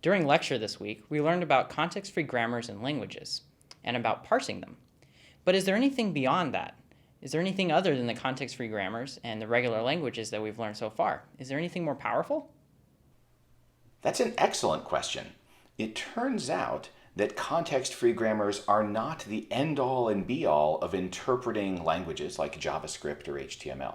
During lecture this week, we learned about context-free grammars in languages and about parsing them. But is there anything beyond that? Is there anything other than the context-free grammars and the regular languages that we've learned so far? Is there anything more powerful? That's an excellent question. It turns out that context-free grammars are not the end-all and be-all of interpreting languages like JavaScript or HTML.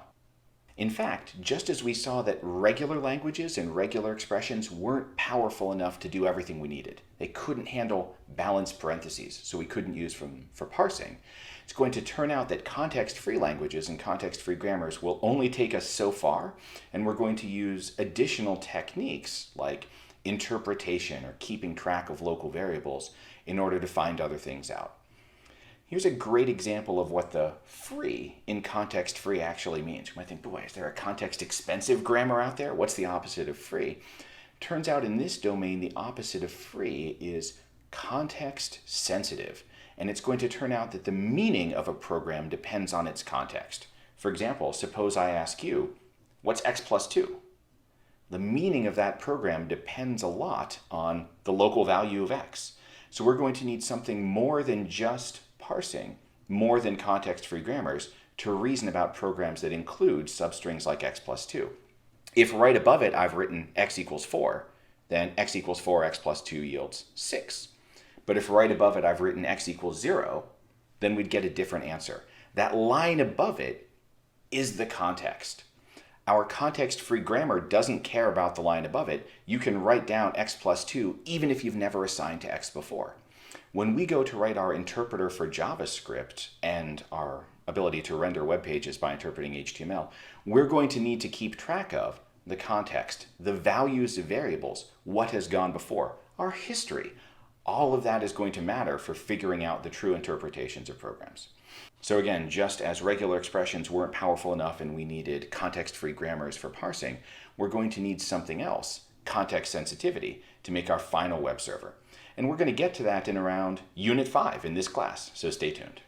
In fact, just as we saw that regular languages and regular expressions weren't powerful enough to do everything we needed, they couldn't handle balanced parentheses, so we couldn't use them for parsing, it's going to turn out that context-free languages and context-free grammars will only take us so far, and we're going to use additional techniques like interpretation or keeping track of local variables in order to find other things out. Here's a great example of what the free in context-free actually means. You might think, boy, is there a context-expensive grammar out there? What's the opposite of free? Turns out in this domain, the opposite of free is context-sensitive. And it's going to turn out that the meaning of a program depends on its context. For example, suppose I ask you, what's x plus 2? The meaning of that program depends a lot on the local value of x. So we're going to need something more than just parsing, more than context-free grammars, to reason about programs that include substrings like x plus 2. If right above it I've written x equals 4, then x equals 4, x plus 2 yields 6. But if right above it I've written x equals 0, then we'd get a different answer. That line above it is the context. Our context-free grammar doesn't care about the line above it. You can write down x plus 2 even if you've never assigned to x before. When we go to write our interpreter for JavaScript and our ability to render web pages by interpreting HTML, we're going to need to keep track of the context, the values of variables, what has gone before, our history. All of that is going to matter for figuring out the true interpretations of programs. So again, just as regular expressions weren't powerful enough and we needed context-free grammars for parsing, we're going to need something else, context sensitivity, to make our final web server. And we're going to get to that in around Unit 5 in this class, so stay tuned.